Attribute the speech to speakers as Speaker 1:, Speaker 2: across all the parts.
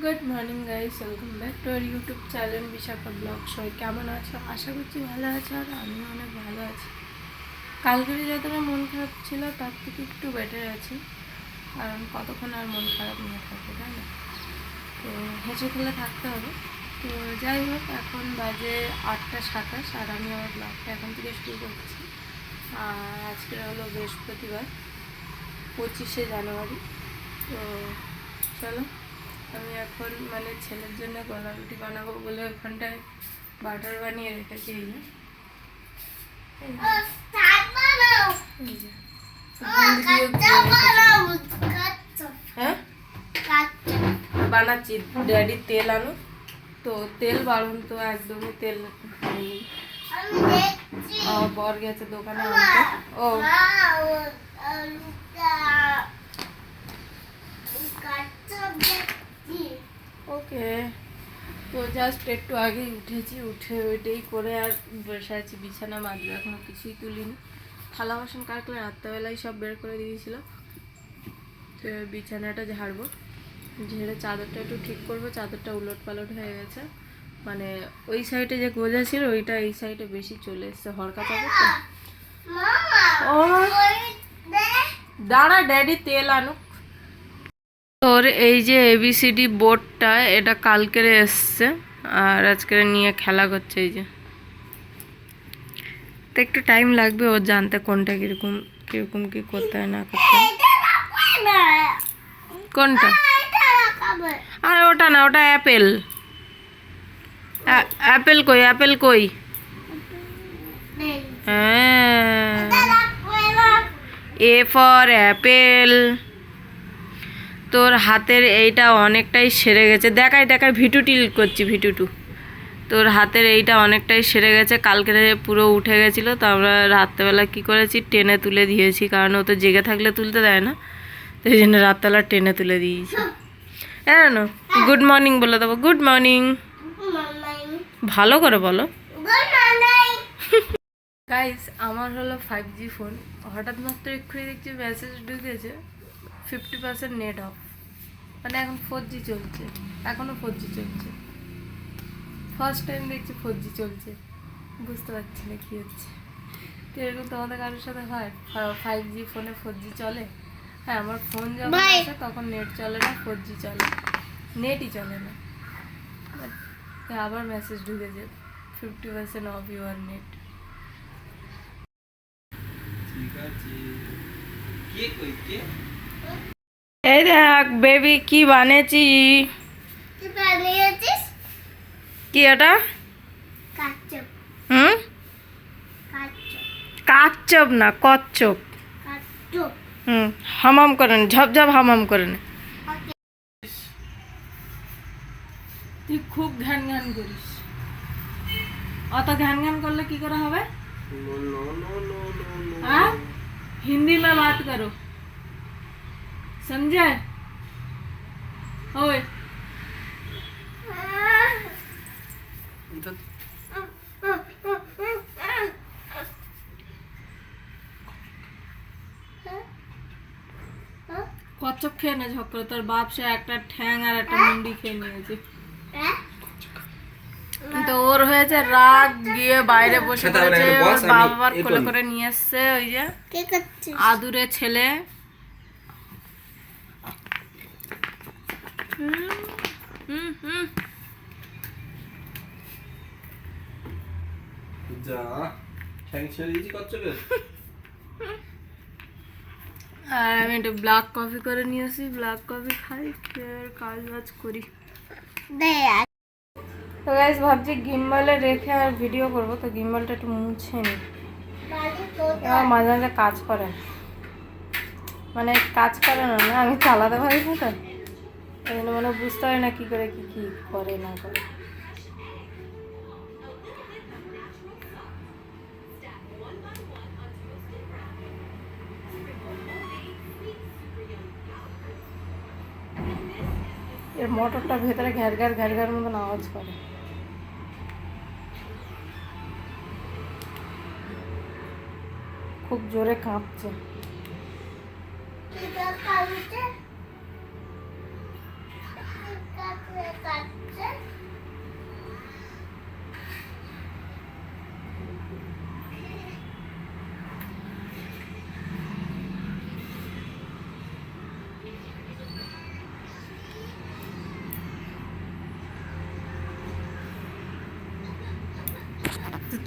Speaker 1: Good morning guys, welcome back to our YouTube channel Bishakha blog. সবাই কেমন আছো? আশা করছি ভালো আছো, আর আমিও অনেক ভালো আছি। কালকের যতটা মন খারাপ ছিল তার থেকে একটু বেটার আছি, কারণ কতক্ষণ আর মন খারাপ নিয়ে থাকবে, তাই না? তো হেসে খেলে থাকতে হবে। তো যাই হোক, এখন বাজে 8টা 27 আর আমি আমার ব্লগটা এখন থেকে শুরু করছি। আর আজকে হলো বৃহস্পতিবার, 25শে জানুয়ারি। তো চলো, আমি এখন ছেলের জন্য গলা রুটি বানাবো বলে ওখানটায় বাটার বানিয়ে রেখেছি। হ্যাঁ, বানাচ্ছি। ড্যাডি তেল আনো, তো তেল বাড়ুন, তো একদমই তেল হয়নি। বর গেছে দোকানে আনতে। ও ওকে, তো জাস্ট একটু আগেই উঠেছি, উঠে ওইটাই করে আর বসে আছি। বিছানা মাজবো, এখনো কিছুই তুলিনি। থালা বাসন কাটলে রাত্রেবেলায় সব বের করে দিয়েছিল। তো বিছানাটা ঝাড়বো, ঝেড়ে চাদরটা একটু ঠিক করবো। চাদরটা উলট পালট হয়ে গেছে, ওই সাইডে যে গোজা ছিল ওইটা এই সাইডে বেশি চলে এসছে। হরকা চাদর তো। ও দাঁড়া, ড্যাডি তেল আনুক। তোর এই যে ABCD বোর্ডটা, এটা কালকের এসছে আর আজকের নিয়ে খেলা করছে। এই যে, তো একটু টাইম লাগবে ওর জানতে কোনটা কিরকম কিরকম কি করতে হয় না করতে হয়। কোনটা? আরে ওটা না, ওটা অ্যাপেল। অ্যাপেল কই? অ্যাপেল কই? হ্যাঁ, A ফর অ্যাপেল। তোর হাতের এইটা অনেকটাই সেরে গেছে। দেখাই ভিটু টিল করছি, ভিটু। তোর হাতের এইটা অনেকটাই সেরে গেছে। কালকে পুরো উঠে গেছিলো, তো আমরা রাত্রেবেলা কী করেছি, টেনে তুলে দিয়েছি, কারণ ও তো জেগে থাকলে তুলতে দেয় না। তো এই জন্য রাত্রেবেলা টেনে তুলে দিয়েছি। হ্যাঁ, গুড মর্নিং বলে দেবো। গুড মর্নিং, ভালো করে বলো। গাইস, আমার হলো 5G ফোন। হঠাৎ মাত্র এক্ষুনি দেখছি মেসেজ ঢুকেছে 50% নেট অফ। এখন 4G চলছে, এখনও 4G চলছে। ফার্স্ট টাইম দেখছি 4G চলছে, বুঝতে পারছি না কী হচ্ছে। তো এরকম তোমাদের কারোর সাথে হয়? 5G ফোনে 4G চলে? হ্যাঁ, আমার ফোন যখন আসে তখন নেট চলে না, 4G চলে, নেটই চলে না। আবার মেসেজ ঢুকেছে 50% অফ ইউর নেট। এই দেখ বেবি, কি বানিয়েছি। কি এটা? কাচ্চপ না, কচ্চপ। হামাম করেন, ঝপঝপ হামাম করেন। তুই খুব ঘ্যান ঘ্যান করিস। অত ঘ্যান ঘ্যান করলে কি করে হবে? हाँ, हिंदी में बात करो, समझे? ओए কচ্ছপ খেয়ে না ঝক করে। তোর বাপ সে একটা ঠ্যাং আর একটা মুন্ডি খেয়ে নিয়েছে। তো ওর হয়েছে রাগ, গিয়ে বাইরে বসে পড়েছে। ওর বাবার কোলে করে নিয়ে এসছে ওই যে আদুরে ছেলে। আর আমি একটু ব্ল্যাক কফি করে নিয়ে আসি, ব্ল্যাক কফি খাই, ফের কাজ বাজ করি। তো গাইস, ভাবছি গিম্বলে রেখে আর ভিডিও করবো, তো গিম্বলটা একটু মুছে নিই। এবার মাঝে মাঝে কাজ করে, কাজ করে না, আমি চালাতে পারি না, তো এই জন্য বুঝতে পারি না কী করে কী করে না করে। এর মোটরটা ভেতরে ঘ্যার ঘ্যার মতন আওয়াজ করে। খুব জোরে কাঁপছে।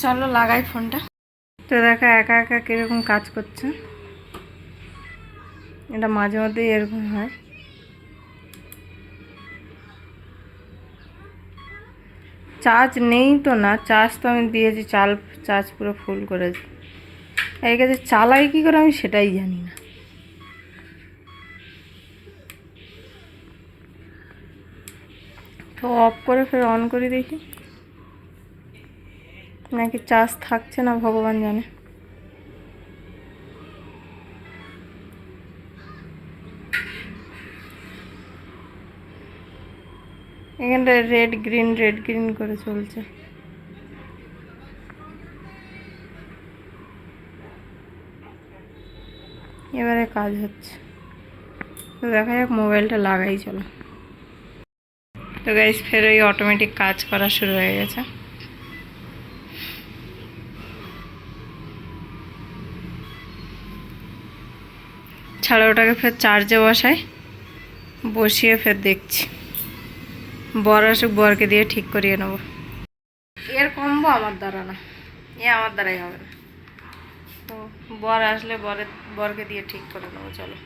Speaker 1: চলো লাগাই ফোনটা। তো দেখো একা একা কীরকম কাজ করছে, এটা মাঝে মধ্যেই এরকম হয়। চার্জ নেই তো না, চার্জ তো আমি দিয়েছি, চার্জ পুরো ফুল করেছি। এই কাছে চালাই কী করে আমি সেটাই জানি না। তো অফ করে ফের অন করে দেখি, নাকি চার্জ থাকছে না ভগবান জানে। এখানটা রেড গ্রিন করে চলছে। এবারে কাজ হচ্ছে, তো দেখা যাক, মোবাইলটা লাগাই চলো। তো গাইস ফের ওই অটোমেটিক কাজ করা শুরু হয়ে গেছে। ছাড়া ওটাকে ফের চার্জে বসাই, বসিয়ে ফের দেখছি। বর আসুক, বরকে দিয়ে ঠিক করিয়ে নেব। এর কম্বো আমার দ্বারা না, আমার দ্বারাই হবে না। তো বর আসলে বরকে দিয়ে ঠিক করে নেবো। চলো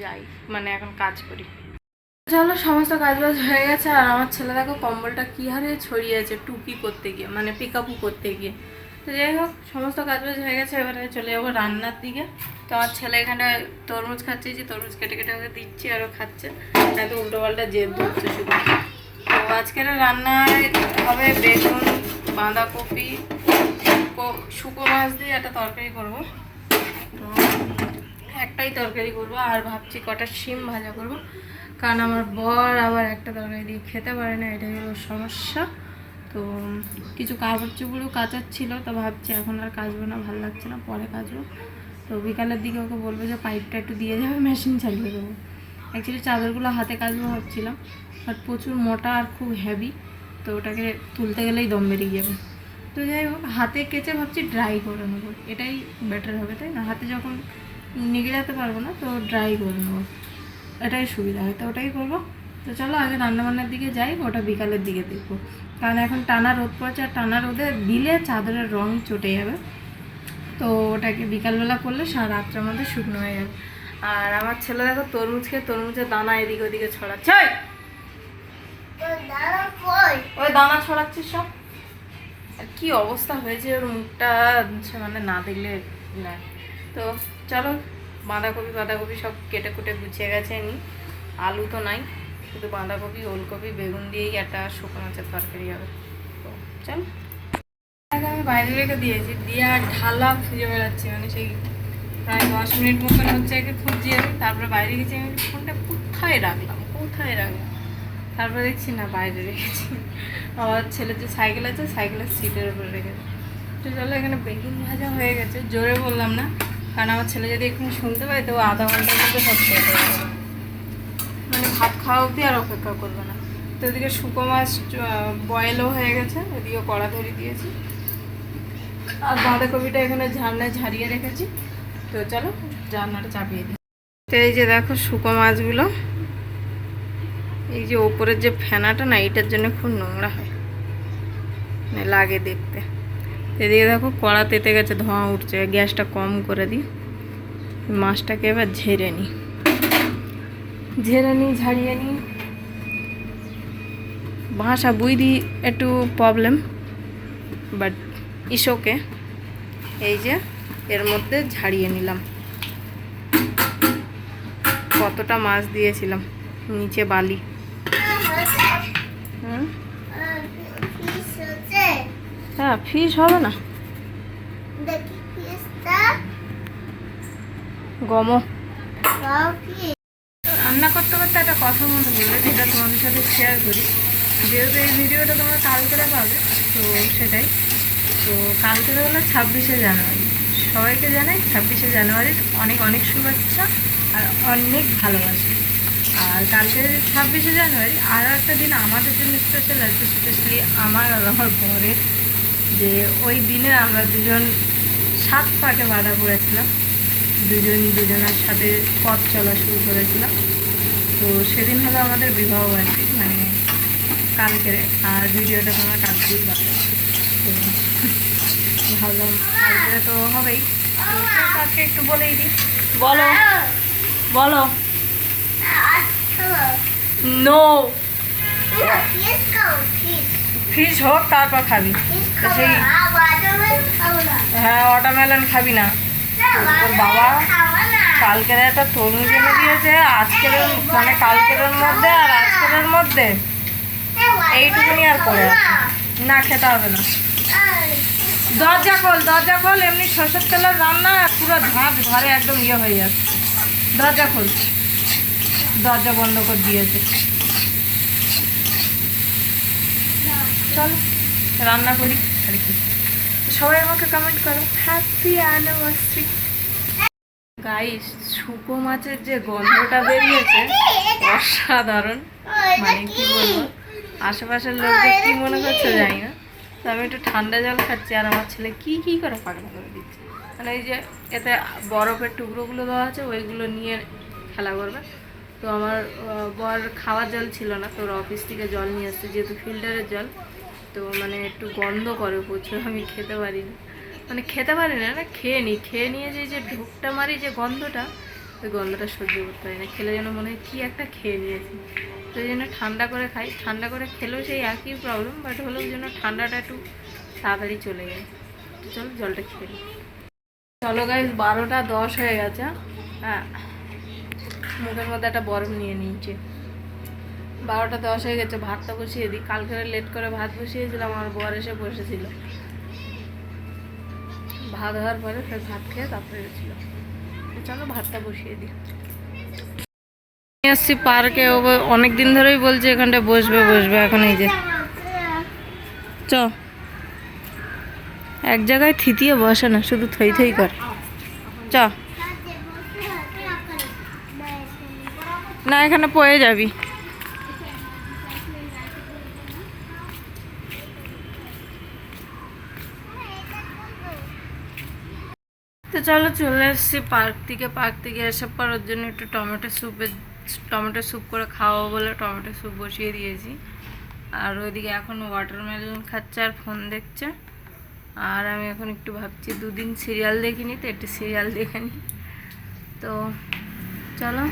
Speaker 1: যাই, মানে এখন কাজ করি। চলো, সমস্ত কাজবাজ হয়ে গেছে। আর আমার ছেলে দেখো কম্বলটা কী হারে ছড়িয়েছে টুপি করতে গিয়ে, মানে পিকআপও করতে গিয়ে। তো যাই হোক, সমস্ত কাজবাজ হয়ে গেছে, এবারে চলে যাবো রান্নার দিকে। তো আমার ছেলে এখানে তরমুজ খাচ্ছে, যে তরমুজ কেটে কেটে ওকে দিচ্ছি, আরও খাচ্ছে। এত উল্টো পাল্টা জেদ ধরছে শুধু। তো আজকের রান্নায় হবে বেগুন, বাঁধাকপি, শুকো মাছ দিয়ে একটা তরকারি করবো। তো একটাই তরকারি করবো, আর ভাবছি কটা শিম ভাজা করবো, কারণ আমার বর আবার একটা তরকারি দিয়ে খেতে পারে না, এটাই হলো সমস্যা। তো কিছু কাপড় চোপড়ও কাচার ছিল, তো ভাবছি এখন আর কাচবো না, ভালো লাগছে না, পরে কাচবো। তো বিকালের দিকে ওকে বলবো যে পাইপটা একটু দিয়ে যাবে, মেশিন চালিয়ে দেবো। অ্যাকচুয়ালি চাদরগুলো হাতে কাচবো ভাবছিলাম, বাট প্রচুর মোটা আর খুব হেভি, তো ওটাকে তুলতে গেলেই দম বেরিয়ে যাবে। তো যাই হোক, হাতে কেচে ভাবছি ড্রাই করে নেবো, এটাই বেটার হবে, তাই না? হাতে যখন নিগড়াতে পারবো না, তো ড্রাই করে নেবো, এটাই সুবিধা হয়, তো ওটাই করবো। তো চলো আগে রান্নাবান্নার দিকে যাই, ওটা বিকালের দিকে দেখবো, কারণ এখন টানা রোদ পড়ছে, আর টানা রোদে দিলে চাদরের রং চটে যাবে। তো ওটাকে বিকালবেলা করলে সারা রাত্রের মধ্যে শুকনো হয়ে যাবে। আর আমার ছেলে দেখো তরমুজের দানা এদিকে ওদিকে ছড়াচ্ছে। ওই দানা ছড়াচ্ছিস সব। আর কি অবস্থা হয়েছে ওর মুখটা, মানে না দেখলে না। তো চলো, বাঁধাকপি সব কেটে কুটে গুছিয়ে গেছে, আলু তো নাই, শুধু বাঁধাকপি, ওলকপি, বেগুন দিয়েই একটা শুকনো মাছের তরকারি হবে। তো চল, আমি বাইরে রেখে দিয়েছি, দিয়ে আর ঢালা খুঁজে বেড়াচ্ছি, মানে সেই প্রায় 10 মিনিট মতন হচ্ছে একে খুঁজছি আমি। তারপরে বাইরে গেছি, আমি ফোনটা কোথায় রাখলাম, তারপরে দেখছি না বাইরে রেখেছি। আমার ছেলের যে সাইকেল আছে, সাইকেলের সিটের উপরে রেখেছি। তো চলো, এখানে বেগুন ভাজা হয়ে গেছে, জোরে বললাম না, কারণ আমার ছেলে যদি একটু শুনতে পায় তো আধা ঘন্টার মধ্যে সব শেষ হয়ে যাবে, মানে ভাত খাওয়া অবধি আর অপেক্ষা করবে না। তো ওদিকে শুকো মাছ বয়েলও হয়ে গেছে, ওদিকে কড়া ধরে দিয়েছি, আর বাঁধাকপিটা এখানে ঝাড়নায় ঝাড়িয়ে রেখেছি। তো চলো রান্নাটা চাপিয়ে দিই। তো এই যে দেখো শুকো মাছগুলো, এই যে ওপরের যে ফেনাটা না, এইটার জন্য খুব নোংরা হয়, মানে লাগে দেখতে। এদিকে দেখো কড়া তেতে গেছে, ধোঁয়া উঠছে, গ্যাসটা কম করে দিই। মাছটাকে এবার ঝেড়ে নিই, ঝাড়িয়ে নিই। ভাষা বুঝি একটু প্রবলেম, বাট ইসোকে। এই যে এর মধ্যে ঝাড়িয়ে নিলাম, কতটা মাছ দিয়েছিলাম, নিচে বালি। হ্যাঁ, ফিশ হবে না, গমো। রান্না করতে করতে একটা কথা মনে পড়লো, যেটা তোমাদের সাথে শেয়ার করি, যেহেতু এই ভিডিওটা তোমরা কালকে পাবে, তো সেটাই। তো কালকে হলো 26শে জানুয়ারি, সবাইকে জানাই 26শে জানুয়ারির অনেক অনেক শুভেচ্ছা আর অনেক ভালোবাসা। আর কালকে 26শে জানুয়ারি আরও একটা দিন আমাদের জন্য স্পেশাল আছে, স্পেশালি আমার আর আমার বরের, যে ওই দিনে আমরা দুজন 7 পাকে বাঁধা পড়েছিলাম, দুজনের সাথে পথ চলা শুরু করেছিলাম। তো সেদিন হলো আমাদের বিবাহ বার্ষিকী, মানে কালকের। আর ভিডিওটা তোমরা কালকেই পাবে। তো ভাবলাম কালকে তো হবেই, তো আজকে একটু বলেই দিই। বলো বলো। নো, ফ্রিজ হোক তারপর খাবি। তো সেই হ্যাঁ, ওয়াটারমেলন খাবি না? তোর বাবা কালকের একটা তরমুজ এনে দিয়েছে, আজকের মানে কালকের মধ্যে আর আজকের মধ্যে এইটুকুনি আর পড়ে আছে। না, খেতে হবে না। দরজা খোল, দরজা খোল, এমনি সরষের তেলের রান্না পুরো ঝাঁঝ ঘরে একদম ইয়ে হয়ে যাচ্ছে। দরজা খোল, দরজা বন্ধ করে দিয়েছে। চলো রান্না করি আর কি। সবাই আমাকে কমেন্ট করো হ্যাপি অ্যানিভার্সারি। গাইস, শুকো মাছের যে গন্ধটা বেরিয়েছে অসাধারণ, মানে কি বলবো, আশেপাশের লোকদের কি মনে করছে জানি না। তো আমি একটু ঠান্ডা জল খাচ্ছি, আর আমার ছেলে কি কি করে পাগলা করে দিচ্ছে। মানে এই যে এতে বরফের টুকরোগুলো দেওয়া আছে, ওইগুলো নিয়ে খেলা করবে। তো আমার বর খাওয়ার জল ছিল না, তোর অফিস থেকে জল নিয়ে আসছে, যেহেতু ফিল্টারের জল, তো মানে একটু গন্ধ করে প্রচুর, আমি খেতে পারি না। মানে খেতে পারি না, না খেয়ে নিই, খেয়ে নিয়ে যে ঢুকটা মারি যে গন্ধটা, ওই গন্ধটা সহ্য করতে পারি না। খেলে যেন মনে হয় কী একটা খেয়ে নিয়েছি। তো এই জন্য ঠান্ডা করে খাই। ঠান্ডা করে খেলেও সেই একই প্রবলেম, বাট হলেও যেন ঠান্ডাটা একটু তাড়াতাড়ি চলে যায়। তো চলো জলটা খেয়ে নিই। চলো গাইস, 12টা 10 হয়ে গেছে। হ্যাঁ, মুখের মধ্যে একটা বরফ নিয়ে নিয়েছি। 12টা 10 হয়ে গেছে, ভাতটা বসিয়ে দিই। কালকে লেট করে ভাত বসিয়েছিলাম, আমার বর এসে বসেছিল। ভাত হওয়ার পরে ফের ভাত খেয়ে তারপরে গেছিল। চলো ভাতটা বসিয়ে দিই। আসছি পার্কে, ও অনেক দিন ধরেই বলছে এখানটায় বসবে বসবে, এখন এই যে চ এক জায়গায় থিতিয়ে বসে না, শুধু থই থই কর। চ না, এখানে পড়ে যাবি। তো চলো চলে এসেছি পার্ক থেকে। পার্ক থেকে আসার পর ওর জন্য একটু টমেটো স্যুপ করে খাওয়াবো বলে টমেটো স্যুপ বসিয়ে দিয়েছি। আর ওইদিকে এখন ওয়াটারমেলন খাচ্ছে আর ফোন দেখছে। আর আমি এখন একটু ভাবছি, দুদিন সিরিয়াল দেখিনি, তো একটু সিরিয়াল দেখে নিই। তো চলো।